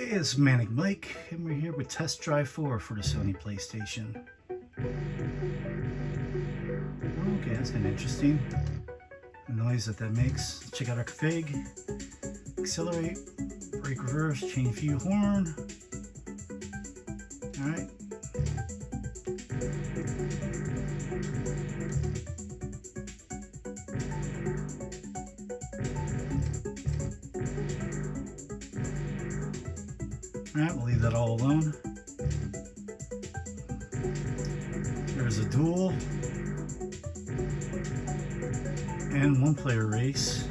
Hey, it's Manic Mike, and we're here with Test Drive 4 for the Sony PlayStation. Okay, that's kind of interesting. The noise that makes. Let's check out our config. Accelerate, brake reverse, change view horn. Alright. Alright, we'll leave that all alone. There's a dual and one player race.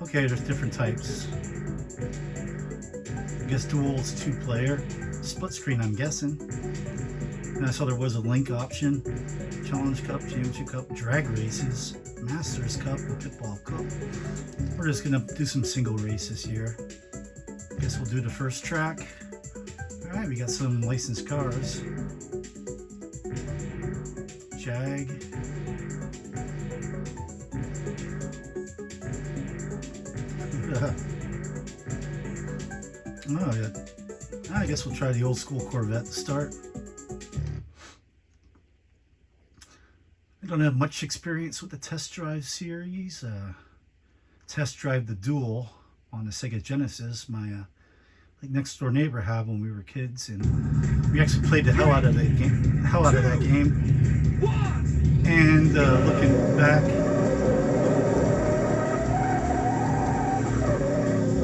Okay, there's different types. I guess dual's 2-player. Split screen, I'm guessing. And I saw there was a link option. Challenge Cup, Championship Cup, Drag Races, Masters Cup, and Pitball Cup. We're just gonna do some single races here. Guess we'll do the first track. Alright, we got some licensed cars. Jag. Oh, yeah. I guess we'll try the old school Corvette to start. I don't have much experience with the Test Drive series. Test Drive the Dual on the Sega Genesis. My like next door neighbor had when we were kids, and we actually played the hell out of that game. And looking back,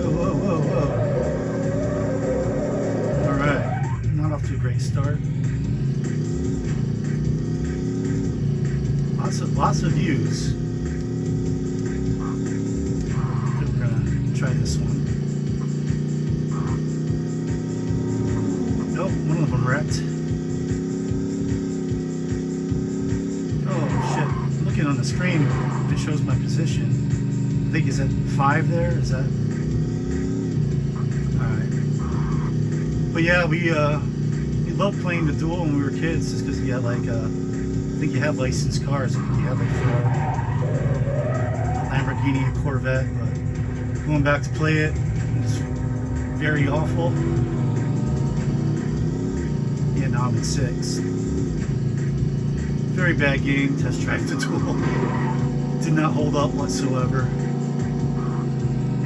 whoa. All right, not off to a great start. Lots of views. We're gonna try this one. Nope, one of them wrecked. Oh shit! Looking on the screen, it shows my position. I think is that 5 there? Is that? All right. But yeah, we loved playing the Dual when we were kids, just because you had like I think you have licensed cars. I think you have like a Lamborghini, a Corvette. But going back to play it, it's very awful. Yeah, now I'm at 6. Very bad game. Test Drive the Dual did not hold up whatsoever.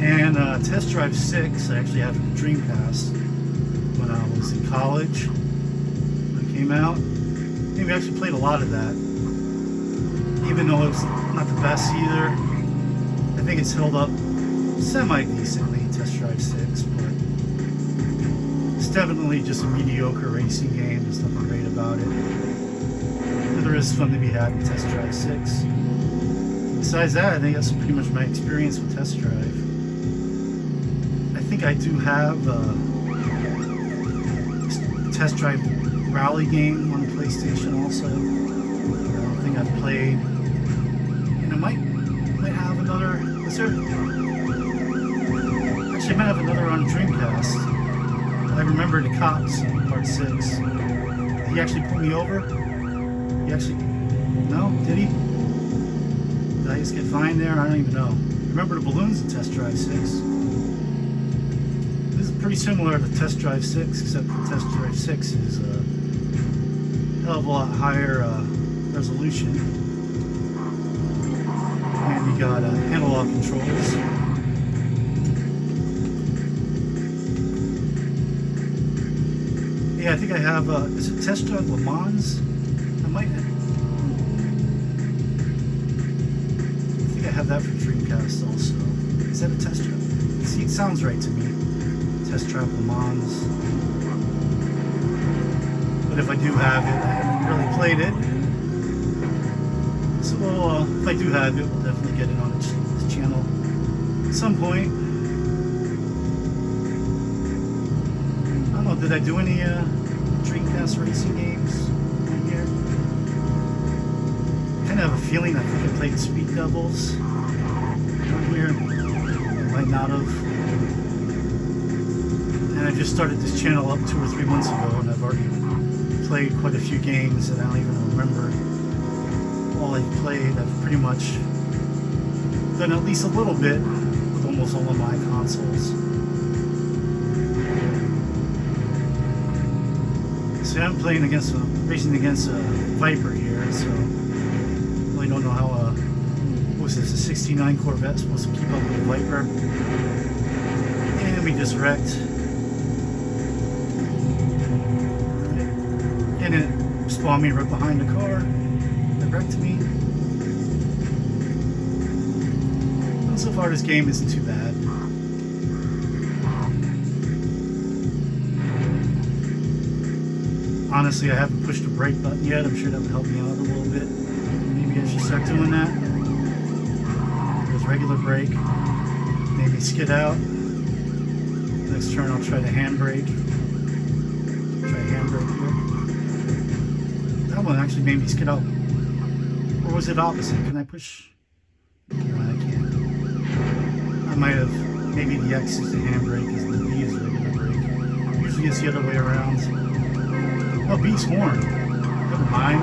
And Test Drive 6, I actually have the Dreamcast when I was in college when it came out. We actually played a lot of that, even though it was not the best either. I think it's held up semi-decently, Test Drive 6, but it's definitely just a mediocre racing game. There's nothing great about it. But there is fun to be had in Test Drive 6. Besides that, I think that's pretty much my experience with Test Drive. I think I do have a Test Drive Rally game on the PlayStation also. I don't think I've played. And I might have another. Was there? Actually, I might have another on Dreamcast. I remember the cops in part 6. Did he actually pull me over? He actually. No? Did he? Did I just get fined there? I don't even know. Remember the balloons in Test Drive 6? This is pretty similar to Test Drive 6, except Test Drive 6 is a hell of a lot higher resolution. And you got analog controls. Yeah, I think I have, is it Test Drive Le Mans? I think I have that for Dreamcast also. Is that a Test Drive? See, it sounds right to me. Test Drive Le Mans. But if I do have it, I haven't really played it. So if I do have it, we'll definitely get it on this channel at some point. I don't know, did I do any Dreamcast racing games in here? I kind of have a feeling I think I played Speed Devils earlier. I might not have. And I just started this channel up 2 or 3 months ago, and I've already played quite a few games that I don't even remember. All I've played, I've pretty much done at least a little bit with almost all of my consoles. So I'm playing against racing against a Viper here, so I really don't know how what was this, a 69 Corvette supposed to keep up with the Viper. And we just wrecked. And it spawned me right behind the car. It wrecked me. Well, so far this game isn't too bad. Honestly, I haven't pushed the brake button yet. I'm sure that would help me out a little bit. Maybe I should start doing that. There's regular brake. Maybe skid out. Next turn I'll try the handbrake. Try handbrake here. That one actually made me skid out. Or was it opposite? Can I push? No, I can't. I might have. Maybe the X is the handbrake, and the B is the regular brake. Usually it's the other way around. Oh, B's horn. Never mind. I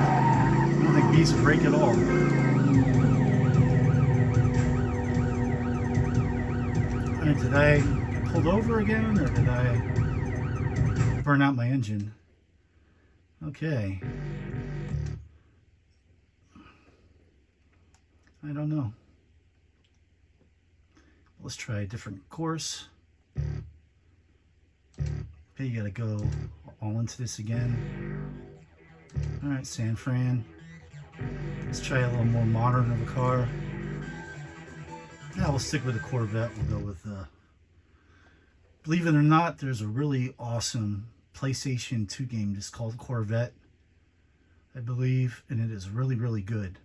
don't think B's a brake at all. And did I get pulled over again, or did I burn out my engine? Okay. I don't know. Let's try a different course. Okay, you gotta go all into this again. Alright, San Fran. Let's try a little more modern of a car. Yeah, we'll stick with the Corvette. We'll go with believe it or not, there's a really awesome PlayStation 2 game just called Corvette, I believe, and it is really, really good.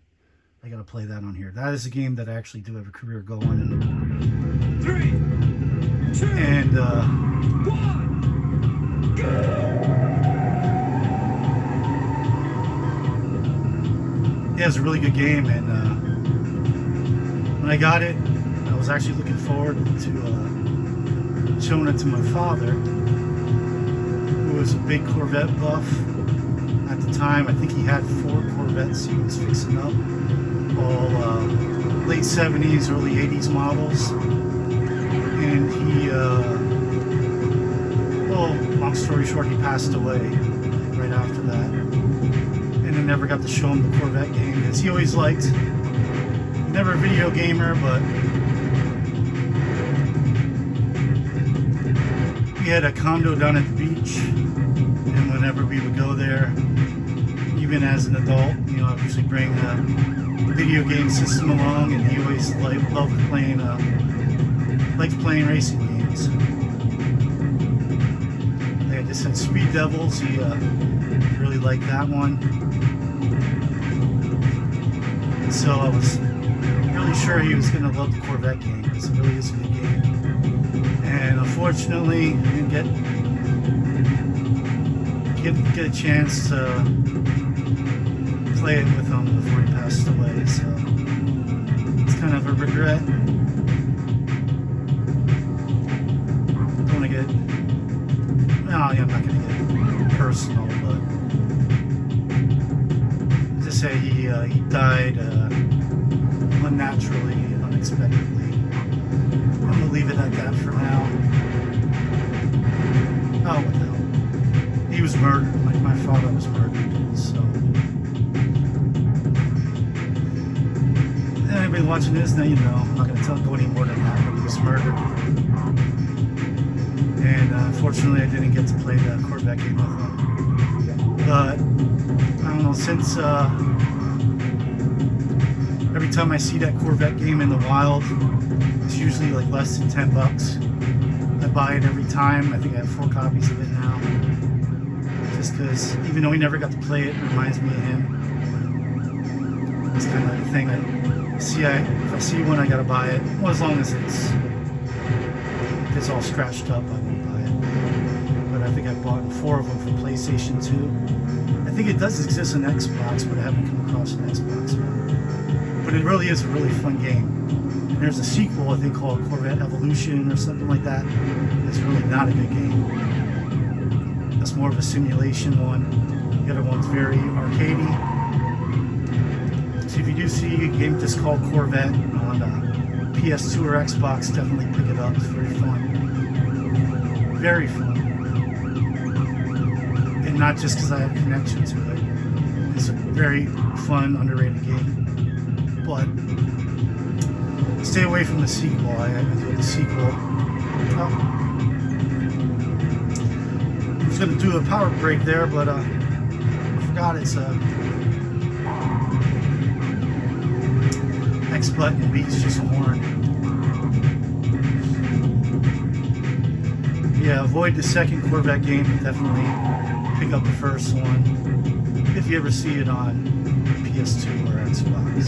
I gotta play that on here. That is a game that I actually do have a career go on in. 3, 2, and 1. Yeah, it's a really good game, and when I got it, I was actually looking forward to showing it to my father, who was a big Corvette buff at the time. I think he had 4 Corvettes he was fixing up, all late 70s, early 80s models, and he well, long story short, he passed away right after that. And I never got to show him the Corvette game because he always liked, never a video gamer, but he had a condo down at the beach. And whenever we would go there, even as an adult, you know, I would usually bring the video game system along, and he always loved playing, liked playing racing games. I just had Speed Devils. He really liked that one. So I was really sure he was going to love the Corvette game because it really is a good game. And unfortunately, I didn't get a chance to play it with him before he passed away. So it's kind of a regret. Don't want to get. No, I'm not going to get personal, but to say he died unnaturally, unexpectedly. I'm going to leave it at that for now. Oh, what the hell. He was murdered. My father was murdered, so. Anybody watching this, now you know. I'm not going to go any more than that, but he was murdered. And unfortunately, I didn't get to play the Corvette game with him. But I don't know, since every time I see that Corvette game in the wild, it's usually like less than $10. I buy it every time. I think I have 4 copies of it now. Just because, even though he never got to play it, it reminds me of him. It's kind of like a thing. If I see one, I gotta buy it. Well, as long as it's all scratched up, I won't buy it. But I think I bought 4 of them for PlayStation 2. I think it does exist on Xbox, but I haven't come across an Xbox one. But it really is a really fun game. And there's a sequel, I think, called Corvette Evolution or something like that. It's really not a good game. It's more of a simulation one. The other one's very arcadey. So if you do see a game just called Corvette on PS2 or Xbox, definitely pick it up. It's very fun. Very fun. And not just because I have a connection to it. It's a very fun, underrated game. But stay away from the sequel. I enjoyed the sequel. Oh. I was going to do a power break there, but I forgot it's X button beats just a horn. Yeah, avoid the second Corvette game, but definitely pick up the first one if you ever see it on PS2 or Xbox.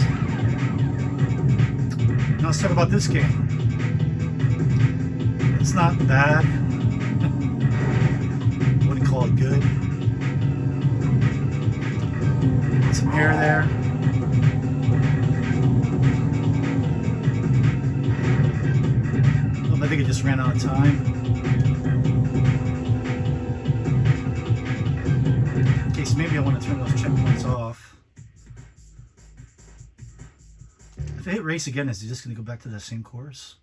Now let's talk about this game. It's not bad. I wouldn't call it good. Some air there. I think it just ran out of time. Okay, so maybe I want to turn those checkpoints off. If I hit race again, is it just going to go back to the same course?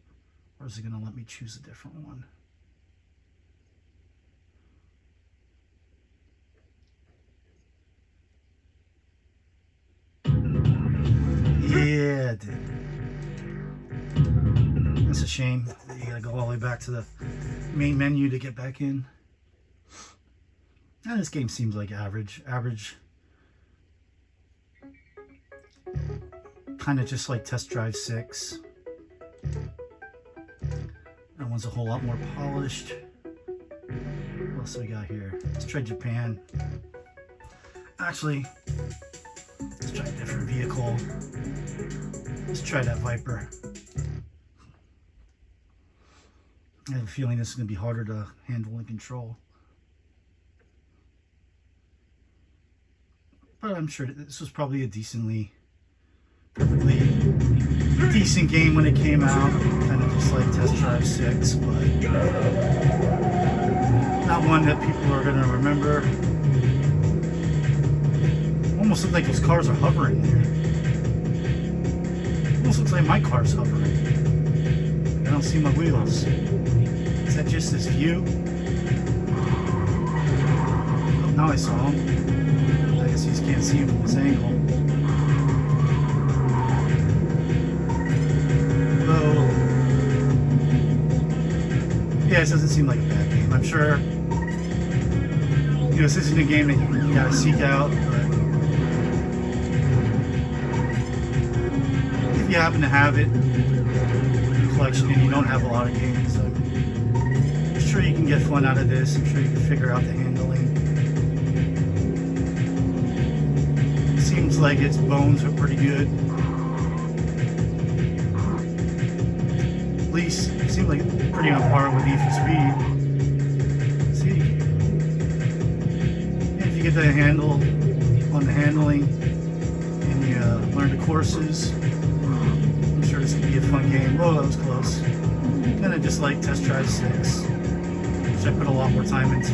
Or is it going to let me choose a different one? Yeah, it did. That's a shame. You gotta go all the way back to the main menu to get back in. And this game seems like average. Kind of just like Test Drive 6. That one's a whole lot more polished. What else do we got here? Let's try Japan. Actually, let's try a different vehicle. Let's try that Viper. I have a feeling this is going to be harder to handle and control. But I'm sure this was probably a perfectly decent game when it came out. Kind of just like Test Drive 6, but not one that people are going to remember. Almost looks like those cars are hovering there. Almost looks like my car's hovering. I don't see my wheels. Is that just this view? Oh, now I saw him. I guess you just can't see him from this angle. Though, yeah, this doesn't seem like a bad game. I'm sure, this isn't a game that you gotta seek out, but if you happen to have it in your collection and you don't have a lot of games, I'm sure you can get fun out of this. I'm sure you can figure out the handling. It seems like its bones are pretty good. At least it seemed like it's pretty on par with Need for Speed. See, if you get the handle on the handling and you learn the courses, I'm sure this could be a fun game. Whoa, that was close. Kind of just like Test Drive 6. I put a lot more time into,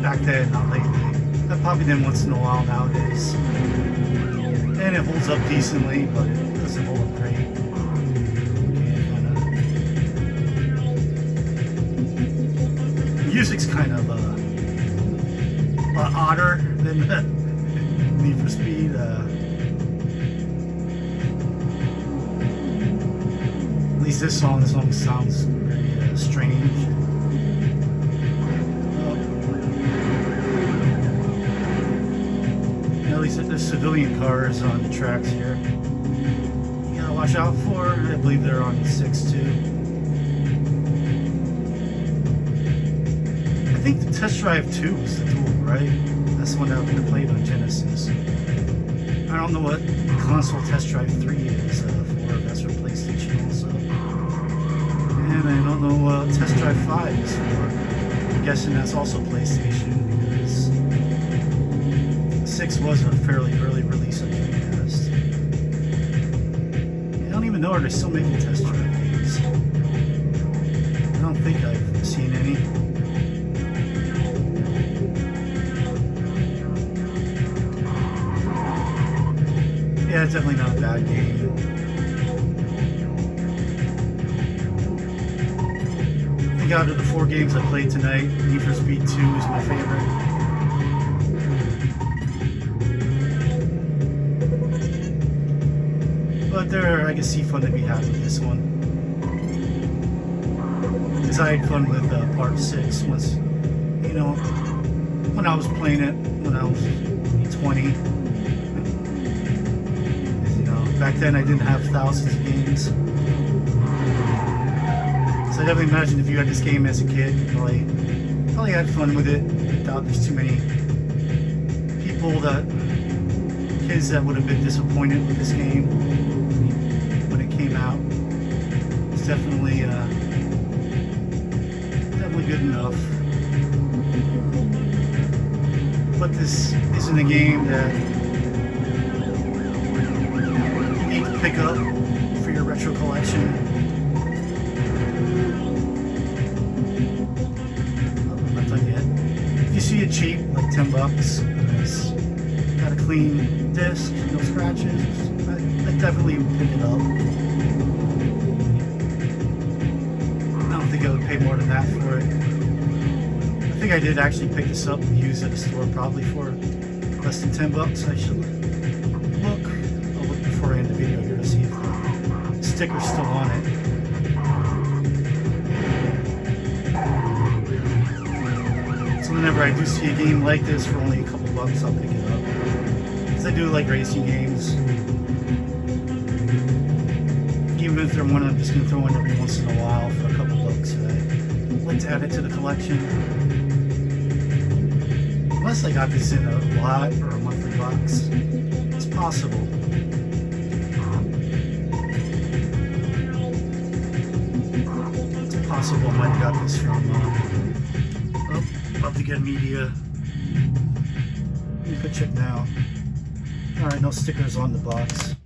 back then, not lately. I pop it in once in a while nowadays. And it holds up decently, but it doesn't hold up great. The music's kind of a lot odder than Need for Speed. At least this song sounds very strange. At least there's civilian cars on the tracks here. You gotta watch out for. I believe they're on 6 too. I think the Test Drive 2 was the tool, right? That's the one that I played on Genesis. I don't know what console Test Drive 3 is for. That's for PlayStation also. And I don't know what Test Drive 5 is for. I'm guessing that's also PlayStation because 6 was a fairly early release on Dreamcast. I don't even know are they still making Test Drive games. I don't think I've seen any. Yeah, it's definitely not a bad game. I think out of the 4 games I played tonight, Need for Speed 2 is my favorite. But I can see fun to be had with this one. Because I had fun with part 6 once, you know, when I was playing it when I was 20. You know, back then I didn't have thousands of games. So I definitely imagine if you had this game as a kid, you probably had fun with it. I doubt there's too many kids that would have been disappointed with this game when it came out. It's definitely good enough. But this isn't a game that you need to pick up for your retro collection. I'm not done yet. If you see it cheap, like $10, and it's got a clean disc, no scratches, I definitely would pick it up. I don't think I would pay more than that for it. I think I did actually pick this up and use it at a store probably for less than $10. I should look. I'll look before I end the video here to see if the sticker's still on it. So whenever I do see a game like this for only a couple bucks, I'll pick it up. Because I do like racing games. Even if they're one I'm just going to throw in every once in a while for a couple bucks. I'd like to add it to the collection. Unless I got this in a lot or a monthly box. It's possible. It's possible I might have got this from Love to Get Media. You could check now. Alright, no stickers on the box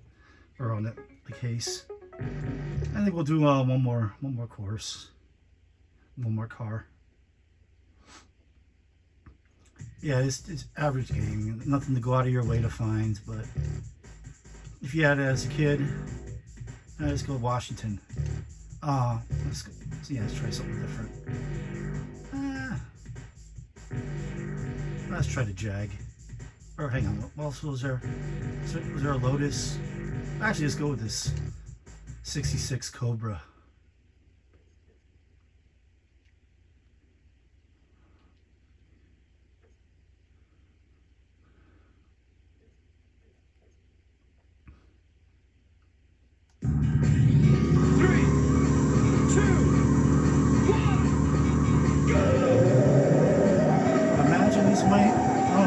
or on the case. I think we'll do one more course. One more car. Yeah, it's average game. Nothing to go out of your way to find, but if you had it as a kid, let's go to Washington. Let's try something different. Let's try the Jag. Or hang on, what else was there? Was there a Lotus? Actually, let's go with this 66 Cobra.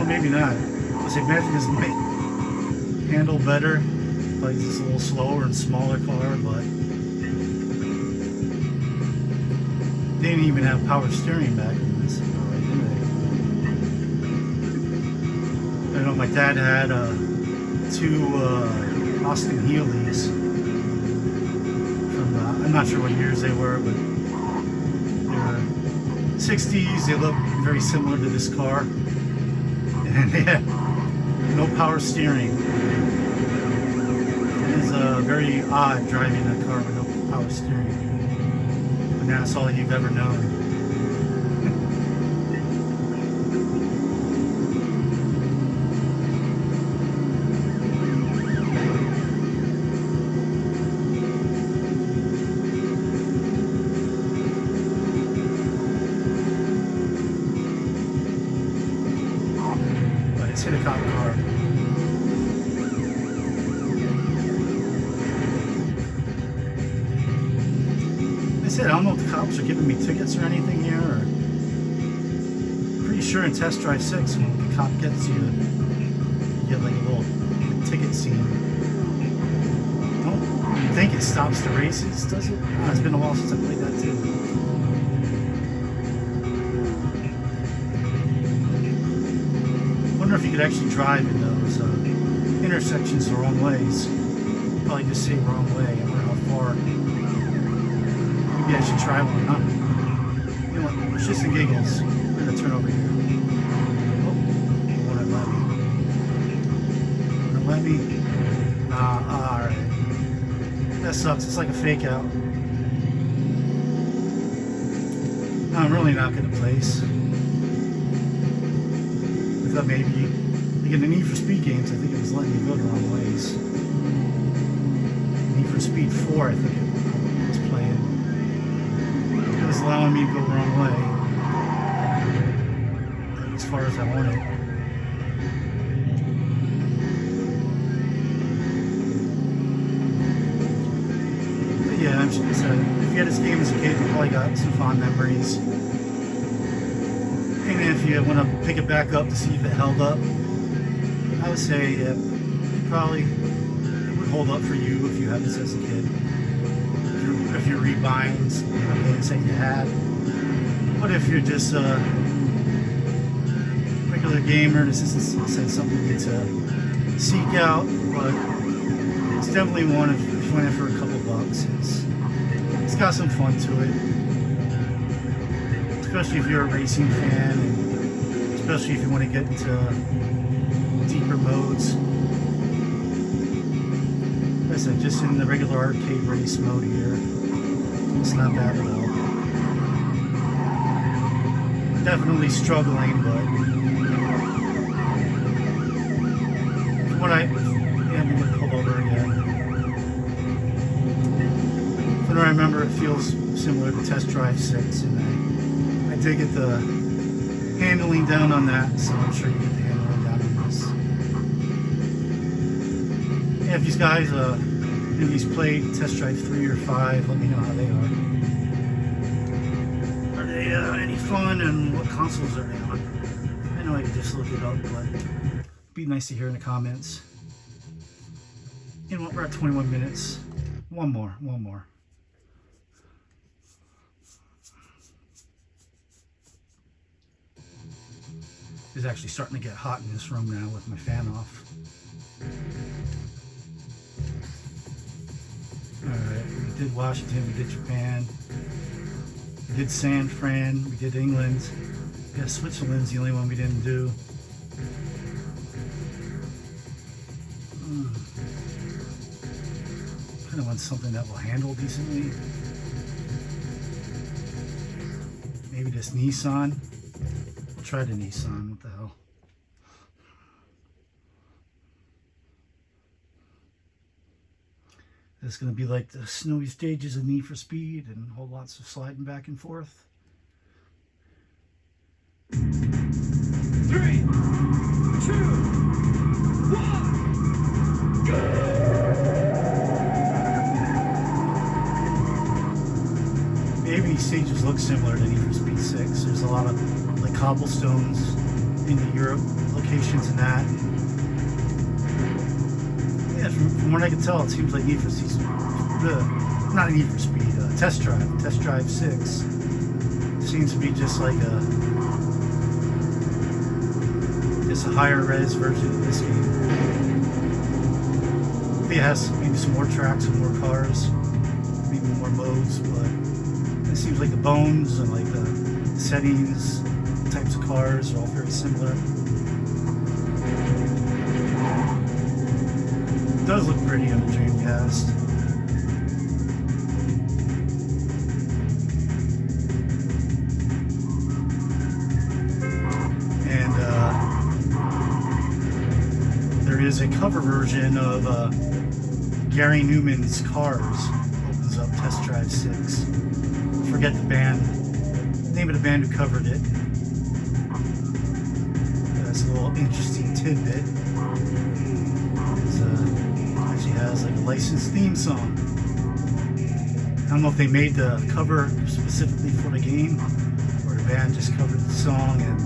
Maybe not. I imagine this might handle better, like it's a little slower and smaller car, but they didn't even have power steering back in this car, right? I know my dad had 2 Austin Healey's from I'm not sure what years they were, but they were 60s. They look very similar to this car. And they had no power steering. It is very odd driving a car with no power steering. And that's all you've ever known. Hit a cop car. I said, I don't know if the cops are giving me tickets or anything here. Or pretty sure in Test Drive 6, when the cop gets you, you get like a little ticket scene. I don't think it stops the races, does it? Oh, it's been a while since I played that too. I wonder if you could actually drive in those intersections the wrong ways. Probably just say wrong way. I wonder how far. Maybe I should try one, huh? You know what? It's just the giggles. We're going to turn over here. Oh, won't it let me? Won't it let me? Nah. That sucks. It's like a fake out. No, I'm really not going to place. I thought maybe, like in the Need for Speed games, I think it was letting me go the wrong ways. Need for Speed 4, I think it was playing. It was allowing me to go the wrong way. As far as I wanted. But yeah, I'm sure, so if you had this game as a kid, you probably got some fond memories. And if you want to pick it back up to see if it held up, I would say it probably would hold up for you if you had this as a kid. If you're rebuying games that you had. But if you're just a regular gamer, this isn't something you need to seek out, but it's definitely one if you went in for a couple bucks. It's got some fun to it. Especially if you're a racing fan, and especially if you want to get into deeper modes. Like I said, just in the regular arcade race mode here, it's not bad at all. Definitely struggling, but from what I'm going to pull over again. From what I remember, it feels similar to Test Drive 6, and I did get the handling down on that, so I'm sure you get the handling down on this. Yeah, if these guys, if he's played Test Drive 3 or 5, let me know how they are. Are they any fun, and what consoles are they on? I know I can just look it up, but it'd be nice to hear in the comments. You know what, we're at 21 minutes. One more. It's actually starting to get hot in this room now with my fan off. Alright, we did Washington, we did Japan, we did San Fran, we did England. Yeah, Switzerland's the only one we didn't do. Kind of want something that will handle decently. Maybe this Nissan. Try the Nissan, what the hell. It's going to be like the snowy stages of Need for Speed and whole lots of sliding back and forth. 3, 2, 1, go! Maybe these stages look similar to Need for Speed 6. There's a lot of like cobblestones in the Europe locations and that. Yeah, from what I can tell, it seems like Need for Speed, not Need for Speed, Test Drive 6 seems to be just like a higher res version of this game. Maybe it has maybe some more tracks and more cars, maybe more modes, but it seems like the bones and like the settings, the types of cars are all very similar. It does look pretty on the Dreamcast. And there is a cover version of Gary Newman's Cars. Opens up Test Drive 6. Forget the band, name of the band who covered it. That's a little interesting tidbit. It actually has like a licensed theme song. I don't know if they made the cover specifically for the game, or the band just covered the song and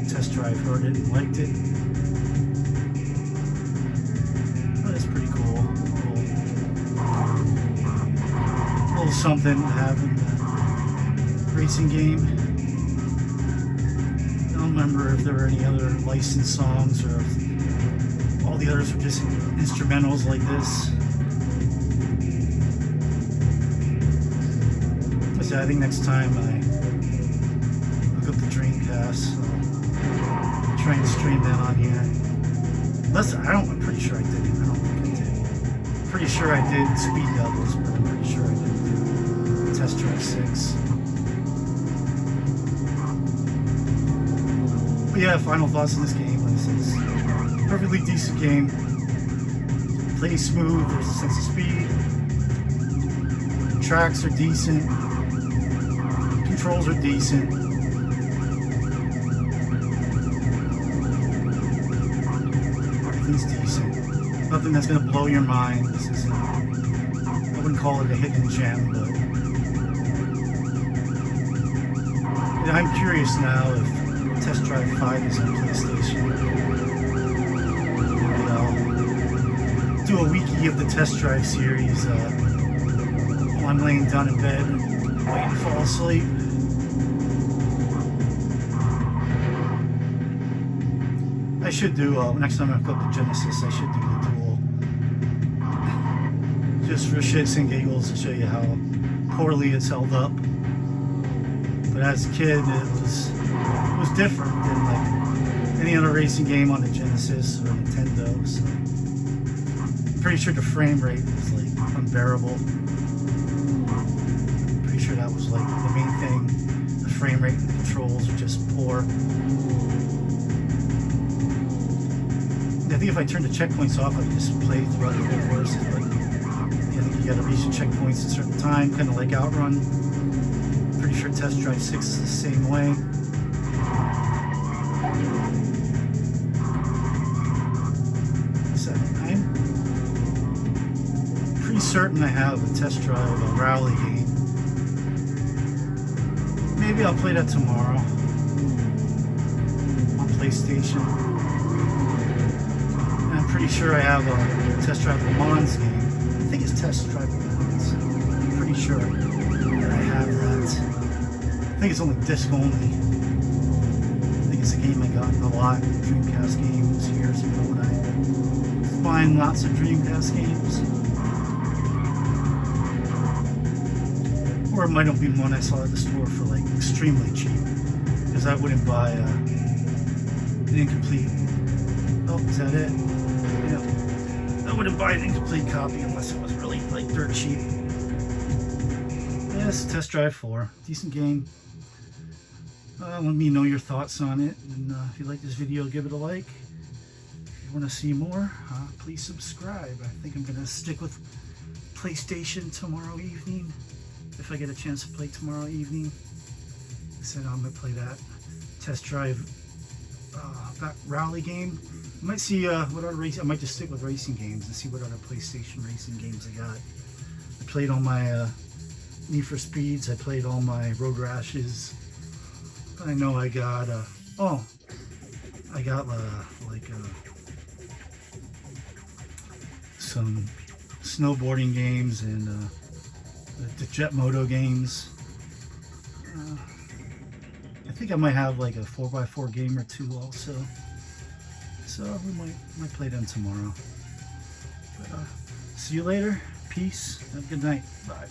Test Drive heard it and liked it. Oh, that's pretty cool. A little something to have in the racing game. I don't remember if there were any other licensed songs or if all the others were just instrumentals like this. So I think next time I look up the Dreamcast, I'll try and stream that on here. I'm pretty sure I did. I don't think I did. Pretty sure I did speed doubles, but I'm pretty sure I didn't do Test Drive 6. But yeah, final thoughts on this game. Like I said, it's a perfectly decent game. Plays smooth, there's a sense of speed. Tracks are decent. Controls are decent. Everything's decent. Nothing that's gonna blow your mind. This isn't, I wouldn't call it a hidden gem, but yeah, I'm curious now if Test Drive 5 is on PlayStation. Maybe I'll do a wiki of the Test Drive series while I'm laying down in bed waiting to fall asleep. I should do, next time I flip the Genesis, I should do the duel. Just for shits and giggles to show you how poorly it's held up. But as a kid, it was different than like any other racing game on the Genesis or Nintendo. So I'm pretty sure the frame rate was like unbearable. Pretty sure that was like the main thing. The frame rate and the controls are just poor. I think if I turned the checkpoints off, I could just play throughout the whole course. But I think you gotta reach the checkpoints at a certain time, kind of like Outrun. Pretty sure Test Drive 6 is the same way. So I'm pretty certain I have a Test Drive, a rally game. Maybe I'll play that tomorrow on PlayStation. I'm pretty sure I have a Test Drive Le Mans game. I think it's Test Drive Le Mans. I'm pretty sure that I have that. I think it's only disc only. I think it's a game I got in a lot of Dreamcast games years ago when I was buying lots of Dreamcast games. Or it might have been one I saw at the store for like extremely cheap. Because I wouldn't buy an incomplete. Oh, is that it? Yeah. I wouldn't buy an incomplete copy unless it was really like dirt cheap. Yes, Test Drive 4. Decent game. Let me know your thoughts on it. And if you like this video, give it a like. If you want to see more, please subscribe. I think I'm going to stick with PlayStation tomorrow evening. If I get a chance to play tomorrow evening. Like I said, I'm going to play that Test Drive that rally game. I might see what other racing. I might just stick with racing games and see what other PlayStation racing games I got. I played all my Need for Speeds. I played all my Road Rashes. I know I got some snowboarding games and the Jet Moto games. I think I might have like a 4x4 game or two also. So we might play them tomorrow. But see you later. Peace. Have a good night. Bye.